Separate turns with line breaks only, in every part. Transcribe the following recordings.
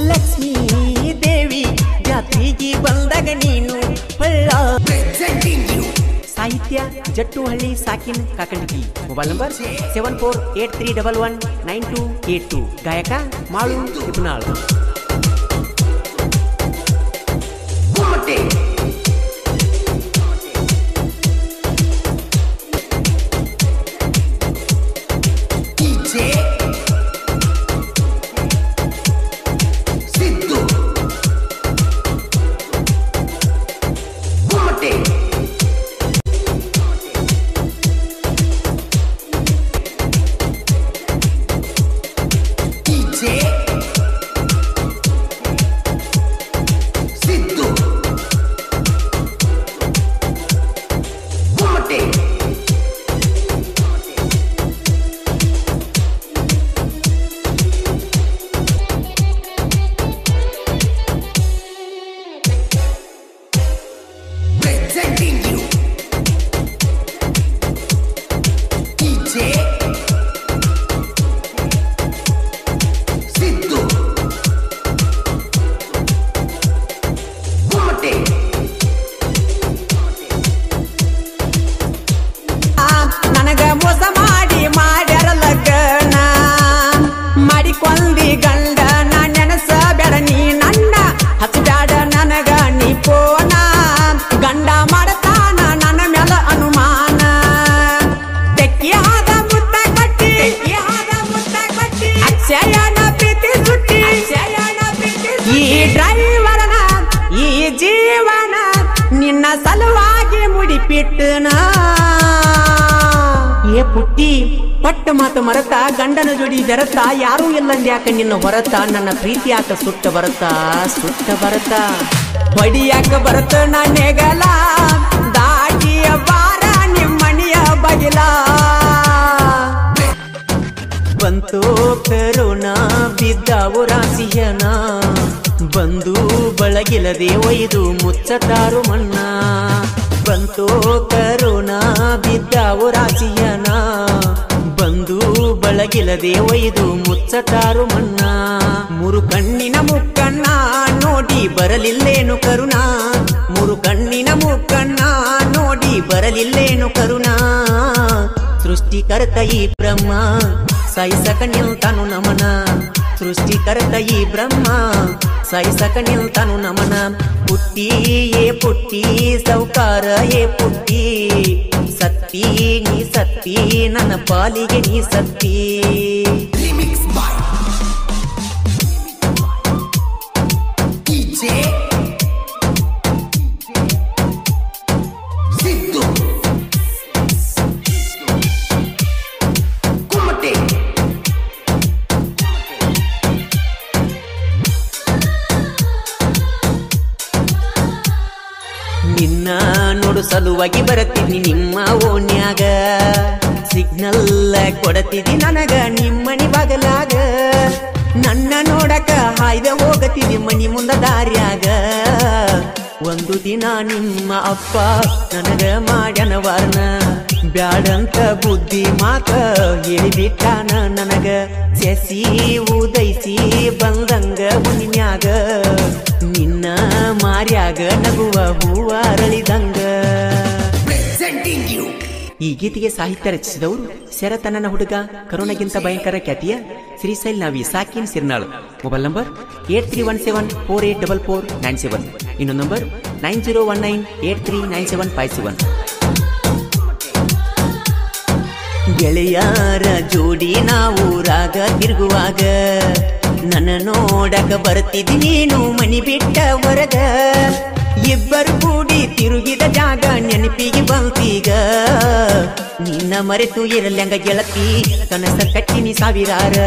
ಲಕ್ಷ್ಮೀ ದೇವಿ ಜಾತ್ರೆಗೆ ಬಂದಾಗ ನೀನು ಸಾಹಿತ್ಯ ಜಟ್ಟುಹಳ್ಳಿ ಸಾಕಿನ್ ಕಾಕಂಡಕಿ ಮೊಬೈಲ್ ನಂಬರ್ 7483119282 ಗಾಯಕ ಮಾಳು ಇಬ್ನಾಳ್ ಸಲುವಾಗಿ ಮುಡಿಪಿಟ್ಟನ ಏ ಪುಟ್ಟಿ ಪಟ್ಟ ಮಾತು ಮರತ ಗಂಡನ ಜೋಡಿ ಬೆರತ ಯಾರೂ ಇಲ್ಲಂದ್ಯಾಕ ನಿನ್ನ ಹೊರತ ನನ್ನ ಪ್ರೀತಿ ಯಾಕ ಸುಟ್ಟ ಬರತ ಹೊಡಿಯಾಕ ಬರತ ನಾನೆಗಲ ದಾಟಿಯ ಬಾರ ನಿಮ್ಮಣಿಯ ಬಗಿಲ ಬಂತು ಕರೋನಾ ಬಿದ್ದಾವು ರಾಸಿಯನ ಬಂದು ಬಳಗಿಲದೆ ಒಯ್ದು ಮುಚ್ಚತಾರು ಮಣ್ಣ ಬಂತು ಕರೋನಾ ಬಿದ್ದಾವು ರಾಸಿಯನ ಬಂದು ಬಳಗಿಲದೆ ಒಯ್ದು ಮುಚ್ಚತಾರು ಮಣ್ಣ ಮೂರು ಕಣ್ಣಿನ ಮುಕ್ಕಣ್ಣ ನೋಡಿ ಬರಲಿಲ್ಲೇನು ಕರುಣಾ ಮೂರು ಕಣ್ಣಿನ ಮುಕ್ಕಣ್ಣ ನೋಡಿ ಬರಲಿಲ್ಲೇನು ಕರುಣಾ ಸೃಷ್ಟಿಕರ್ತ ಈ ಬ್ರಹ್ಮ ಸಾಯಿಸಕ ನಿಲ್ತಾನು ನಮನ ಸೃಷ್ಟಿಕರ್ತ ಈ ಬ್ರಹ್ಮ ಸಾಯಿಸಕ ನಿಲ್ತಾನು ನಮನ ಪುಟ್ಟಿ ಏ ಪುಟ್ಟಿ ಸೌಕಾರ ಏ ಪುಟ್ಟಿ ಸತ್ತಿ ನೀ ಸತ್ತಿ ನನ್ನ ಪಾಲಿಗೆ ನೀ ಸತ್ತಿ ನಿನ್ನ ನೋಡು ಸಲುವಾಗಿ ಬರತೀನಿ ನಿಮ್ಮ ಓಣ್ಯಾಗ ಸಿಗ್ನಲ್ ಕೊಡತಿದಿ ನನಗ ನಿಮ್ಮನಿ ಬಾಗಲಾಗ ನನ್ನ ನೋಡಕ ಹಾಯ್ದ ಹೋಗತಿದಿ ಮನಿ ಮುಂದ ದಾರ್ಯಾಗ ಒಂದು ದಿನ ನಿಮ್ಮ ಅಪ್ಪ ನನಗ ಮಾಡ್ಯನ ವಾರ್ನ ಬ್ಯಾಡಂತ ಬುದ್ಧಿ ಮಾತ ಹೇಳಿಬಿಟ್ಟಾನ ನನಗ ಸೆಸಿ ಉದೈಸಿ ಬಂದಂಗ ಹುಣ್ಣಿಮ್ಯಾಗ ನಿನ್ನ ಮಾರ್ಯಾಗ ನಗುವ ಹೂವ ಅರಳಿದಂಗ ಈ ಗೀತೆಗೆ ಸಾಹಿತ್ಯ ರಚಿಸಿದವರು ಶರತನನ ಹುಡುಗ ಕರೋನಾಗಿಂತ ಭಯಂಕರ ಖ್ಯಾತಿಯ ಶ್ರೀಶೈಲ್ ನಾವಿ ಸಾಕಿನ್ ಸಿರ್ನಾಳು ಮೊಬೈಲ್ ನಂಬರ್ 8314844497 ಇನ್ನೊಂದು ನಂಬರ್ 9019839757 ಗೆಳೆಯರ ಜೋಡಿ ನಾವು ರಾಗ ತಿರುಗುವಾಗ ನನ್ನ ನೋಡಕ ಬರ್ತಿದ್ದಿ ನೀನು ಮನಿ ಬಿಟ್ಟ ಹೊರಗ ಇಬ್ಬರು ಕೂಡಿ ತಿರುಗಿದ ಜಾಗ ನೆನಪಿಗೆ ಬಂತೀಗ ನಿನ್ನ ಮರೆತು ಇರಲ್ಯಂಗ ಗೆಳತಿ ಕನಸ ಕಟ್ಟಿನಿ ಸಾವಿರಾರ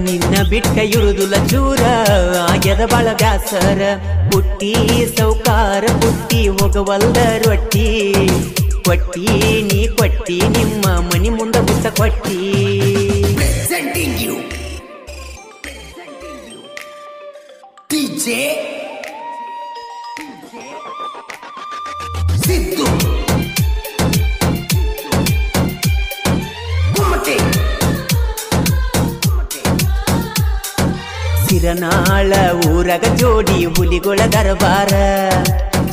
ನಿನ್ನ ಬಿಟ್ಟ ಇರುದುಲ ಚೂರ ಆಗ್ಯದ ಬಾಳ ಬ್ಯಾಸರ ಪುಟ್ಟಿ ಸೌಕಾರ ಪುಟ್ಟಿ ಹೋಗವಲ್ಲ ರೊಟ್ಟಿ ಕೊಟ್ಟಿ ನೀ ಕೊಟ್ಟಿ ನಿಮ್ಮ ಮನಿ ಮುಂದ ಬುತ್ತ ಕೊಟ್ಟಿ
ಸಿದ್ದು
ಸಿರನಾಳ ಊರಗ ಜೋಡಿ ಹುಲಿಗಳ ದರಬಾರ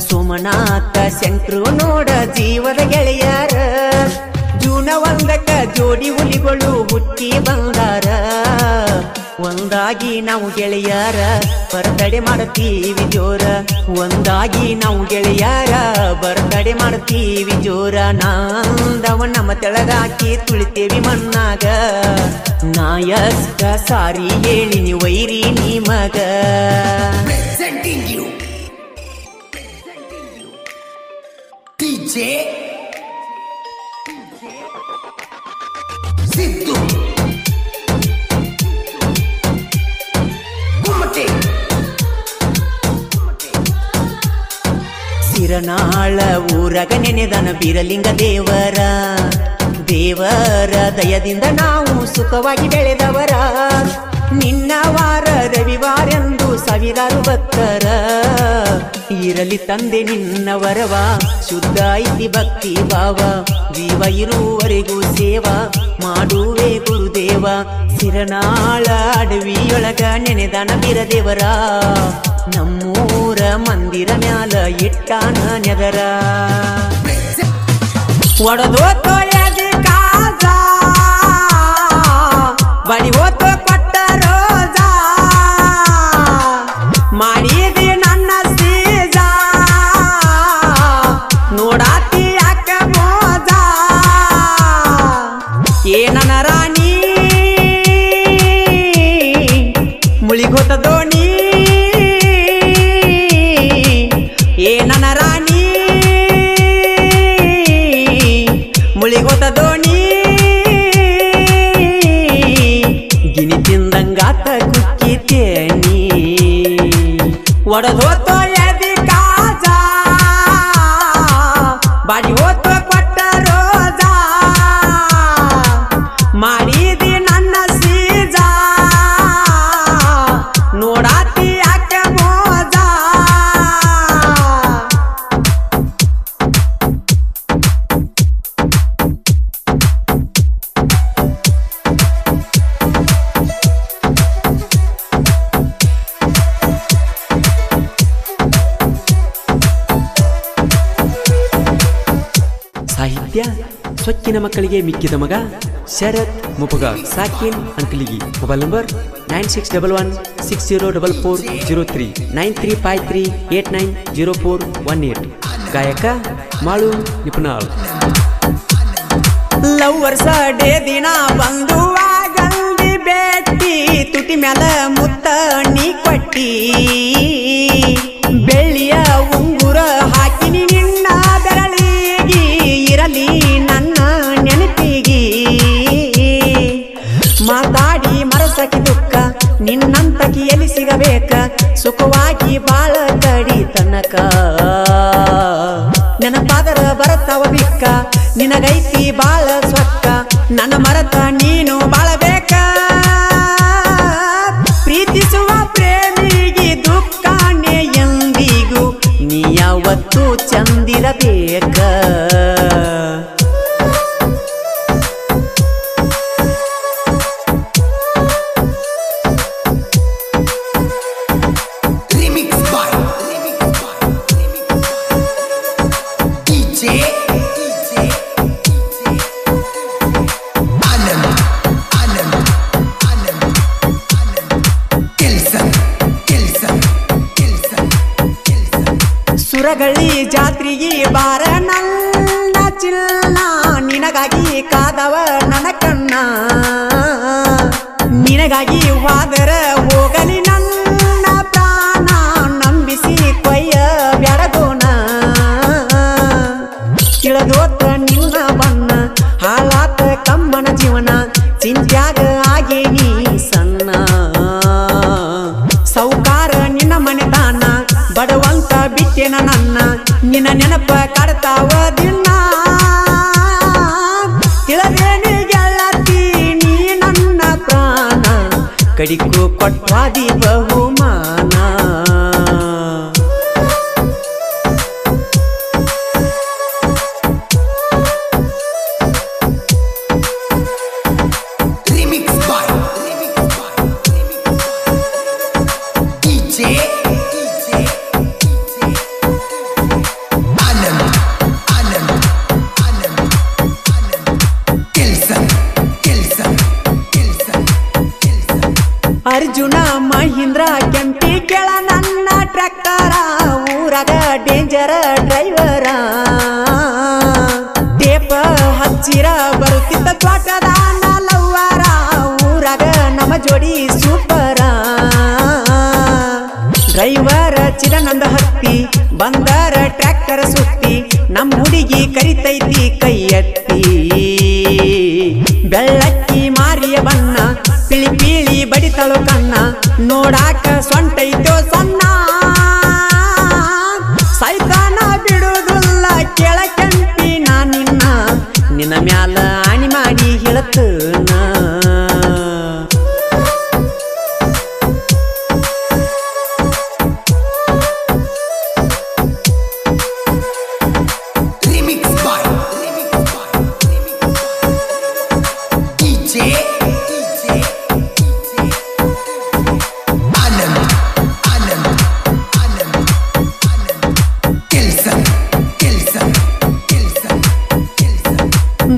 ಸೋಮನಾಥ ಶಂಕ್ರು ನೋಡ ಜೀವದ ಗೆಳೆಯಾರ ಜೂನ 1ಕ್ಕ ಜೋಡಿ ಹುಲಿಗಳು ಹುಟ್ಟಿ ಬಂದಾರ ಒಂದಾಗಿ ನಾವು ಗೆಳೆಯಾರ ಬರ್ತಡೆ ಮಾಡ್ತೀವಿ ಜೋರ ಒಂದಾಗಿ ನಾವು ಗೆಳೆಯಾರ ಬರ್ತಡೆ ಮಾಡ್ತೀವಿ ಜೋರ ನಾಂದವ ನಮ್ಮ ತೆಳಗಾಕಿ ತುಳಿತೇವಿ ಮಣ್ಣಾಗ ನಾಯಸ್ಕ ಸಾರಿ ಹೇಳಿನಿ ವೈರಿ ನೀ ಮಗ
ಸಿದ್ದು
ಸಿರನಾಳ ಊರಗ ನೆನೆದನ ಬೀರಲಿಂಗ ದೇವರ ದೇವರ ದಯದಿಂದ ನಾವು ಸುಖವಾಗಿ ಬೆಳೆದವರ ನಿನ್ನ ವಾರ ರವಿವಾರೆಂದು ಸಾವಿರಾರು ಭಕ್ತರ ಇರಲಿ ತಂದೆ ನಿನ್ನ ವರವ ಶುದ್ಧ ಐತಿ ಭಕ್ತಿ ಭಾವ ಜೀವ ಇರುವವರೆಗೂ ಸೇವಾ ಮಾಡುವೆ ಗುರುದೇವ ಸಿರನಾಳ ಅಡವಿಯೊಳಗ ನೆನೆದನ ಬೀರದೇವರ ನಮ್ಮೂರ ಮಂದಿರ ಮ್ಯಾಲ ಇಟ್ಟಾನ ನೆದರ ಒಡದೋತೋ ಎದಿ ಕಾಜ ಬಡಿ ಹೋತೋ ಕೊಟ್ಟ ರೋಜ ಮಾಡಿದಿ ನನ್ನ ಸೀಜ ನೋಡಾತಿ ಯಾಕ ಮೋಜ ಏನನ ರಾಣಿ ಮುಳಿಗೋತ ದೋಣಿ ಏನನ ರಾಣಿ ಮುಳಿಗೋತ ದೋಣಿ ಗಿನಿ ತಿಂದಂಗಾತ ಕುಕ್ಕಿತೇನಿ ಒಡದೋತೋ ಎದಿ ಕಾಜ ಬಾಡಿ ಹೋತೋ ಕೊಟ್ಟ ರೋಜ ಮಾಡಿದಿ ನನ್ನ ಸೀಜ ನೋಡಾತಿ ಯಾಕ ಮೋಜ ಸಾಹಿತ್ಯ ಸೊಕ್ಕಿನ ಮಕ್ಕಳಿಗೆ ಮಿಕ್ಕಿದ ಮಗ ಶರತ್ ಮುಪಗ ಸಾಕಿನ್ ಅಂಕಲಿಗಿ ಮೊಬೈಲ್ ನಂಬರ್ 9611604403 9353890418 ಗಾಯಕ ಮಾಳು ನಿಪುಣಾಳ್ ಲವ್ವರ್ಸ ಡೇ ದಿನ ಬಂದು ಆಗಲ್ದಿ ಬೇಟಿ ತುಟಿ ಮ್ಯಾಲ ಮುತ್ತ ನೀ ಕೊಟ್ಟಿ ಬೆಳ್ಳಿಯ ಉಂಗುರ ಹಾಕಿನಿ ನಿನ್ನ ಬೆರಳಿಗಿ ಇರಲಿ ನನ್ನ ನೆನಪಿಗಿ ಮಾತಾಡಿ ಮರಸಕಿ ದುಃಖ ನಿನ್ನಂತಕಿ ಎಲ್ಲಿ ಸಿಗಬೇಕ ಸುಖವಾಗಿ ಬಾಳ ತಡಿ ತನಕ ನೆನಪಾದರ ಬರತವ ಬಿಕ್ಕ ನಿನಗೈತಿ ಬಾಳ ಸೊಕ್ಕ ನನ್ನ ಮರತ ನೀನು ಬಾಳಬೇಕ ಪ್ರೀತಿಸುವ ಪ್ರೇಮಿಗಿ ದುಃಖಾನೆ ಎಂದಿಗೂ ನೀ ಯಾವತ್ತೂ ಚಂದಿರಬೇಕ ಸುರಗಳಿ ಜಾತ್ರೆಗೆ ಬಾರ ನನ್ನ ಚಿನ್ನ ನಿನಗಾಗಿ ಕಾದವ ನನ್ನ ಕಣ್ಣ ನಿನಗಾಗಿ ವಾದರ ಹೋಗಲಿ ನನ್ನ ಪ್ರಾಣ ನಂಬಿಸಿ ಕೊಯ್ಯ ಬ್ಯಾಡಗೋಣ ತಿಳಿದೋತ ನಿನ್ನ ಬಣ್ಣ ಹಾಳಾತ ಕಮ್ಮನ ಜೀವನ ಚಿಂತ್ಯಾಗ ಆಗೇನಿ ಸಣ್ಣ ಸೌಕಾರ ನಿನ್ನ ಮನೆತಾನ ಬಡವಂತ ಬಿಟ್ಟೆನ ನನ್ನ ನಿನ್ನ ನೆನಪ ಕಾಡ್ತಾವ ದಿನ ತಿಳದೇನಿ ಗೆಳತಿ ನೀ ನನ್ನ ಪ್ರಾಣ ಕಡಿಕು ಕೊಟ್ವಾದಿ ಬಹುಮಾನ ಅರ್ಜುನ ಮಹೀಂದ್ರ ಕೆಂಪಿ ಕೆಳ ನನ್ನ ಟ್ರ್ಯಾಕ್ಟರ ಊರಾಗ ಡೇಂಜರ್ ಡ್ರೈವರ ಟೇಪ ಹಚ್ಚಿರ ಬರುತ್ತಿದ್ದ ತ್ವಾಟದ ಲವ್ವರ ಊರಾಗ ನಮ್ಮ ಜೋಡಿ ಸೂಪರ ಡ್ರೈವರ್ ಚಿದಾನಂದ ಹತ್ತಿ ಬಂದರ ಟ್ರ್ಯಾಕ್ಟರ್ ಸುತ್ತಿ ನಮ್ಮ ಹುಡುಗಿ ಕರಿತೈತಿ ಕೈ ಎತ್ತಿ ಬೆಳ್ಳಕ್ಕಿ ಮಾರಿಯ ಬಣ್ಣ ಪಿಳಿ ಪಿಳಿ ಬಡಿತಳು ಕಣ್ಣ ನೋಡಾಕ ಸೊಂಟೈತೋ ಸಣ್ಣ ಸೈತಾನ ಬಿಡುವುದಿಲ್ಲ ಕೆಳ ಕೆಂಪಿ ನಿನ್ನ ಮ್ಯಾಲ ಆಣಿ ಮಾಡಿ ಹೇಳತ್ತನ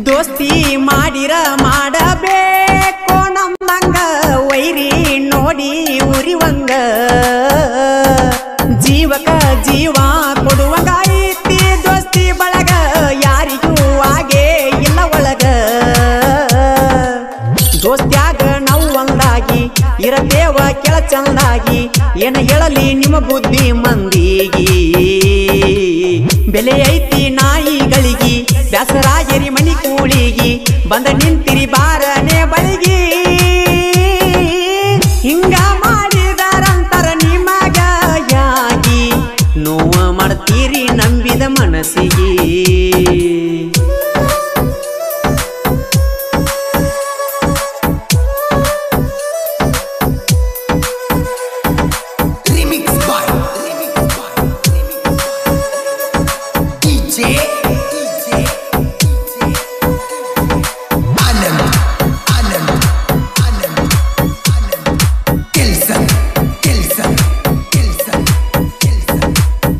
ದೋಸ್ತಿ ಮಾಡಿರ ಮಾಡಬೇಕು ನಮ್ಮಂಗ ವೈರಿ ನೋಡಿ ಉರಿವಂಗ ಜೀವಕ ಜೀವ ಕೊಡುವಂಗ ಐತಿ ದೋಸ್ತಿ ಬಳಗ ಯಾರಿಗೂ ಹಾಗೆ ಇಲ್ಲ ಒಳಗ ದೋಸ್ತ್ಯಾಗ ನಾವು ಒಂದಾಗಿ ಇರತೇವ ಕೆಳ ಚಂದಾಗಿ ಏನ ಹೇಳಲಿ ನಿಮ್ಮ ಬುದ್ಧಿ ಮಂದಿಗಿ ಬೆಲೆ ಐತಿ ನಾಯಿಗಳಿಗಿ ಬ್ಯಾಸರಾಗಿರಿ ಮನಿ ಕೂಳಿಗಿ ಬಂದ ನಿಂತಿರಿ ಬಾರನೆ ಬಳಿಗಿ ಹಿಂಗ ಮಾಡಿದರಂತರ ನಿಮಗ ಯಾಗಿ ನೋವ ಮಾಡ್ತೀರಿ ನಂಬಿದ ಮನಸ್ಸಿಗೆ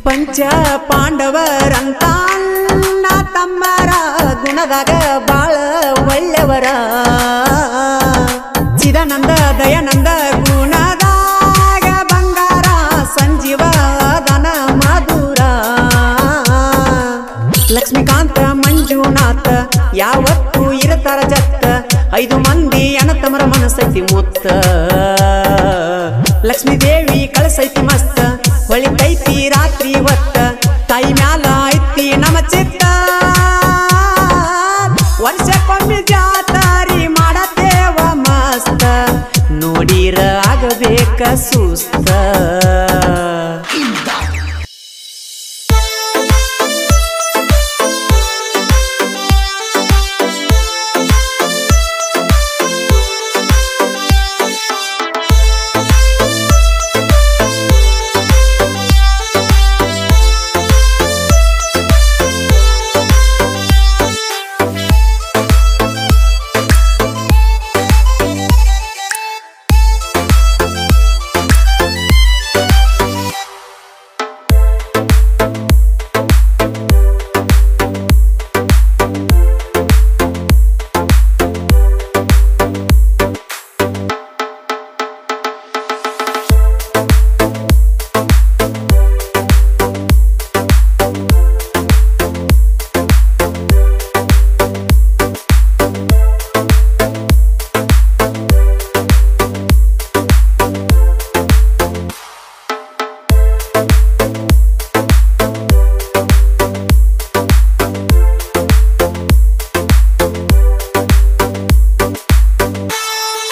ಪಂಚ ಪಾಂಡವರಂತ ಅಣ್ಣ ತಮ್ಮರ ಗುಣದಾಗ ಬಾಳ ಒಳ್ಳೆಯವರ ಚಿದಾನಂದ ದಯಾನಂದ ಗುಣದಾಗ ಬಂಗಾರ ಸಂಜೀವ ದನ ಮಧುರ ಲಕ್ಷ್ಮೀಕಾಂತ ಮಂಜುನಾಥ ಯಾವತ್ತು ಇರತಾರ ಜತ್ತ 5 ಮಂದಿ ಅನತಮರ ಮನಸೈತಿ ಮುತ್ತ ಲಕ್ಷ್ಮೀ ದೇವಿ ಕಳಸೈತಿ ಮಸ್ತ ಹೊಳಿತೈತಿ ರಾತ್ರಿ ಹೊತ್ತ ತಾಯಿ ಮ್ಯಾಲ ಐತಿ ನಮ್ಮ ಚಿತ್ತ ವರ್ಷಕ್ಕೊಮ್ಮೆ ಜಾತಾರಿ ಮಾಡತೇವ ಮಸ್ತ ನೋಡಿರ ಆಗಬೇಕ ಸುಸ್ತ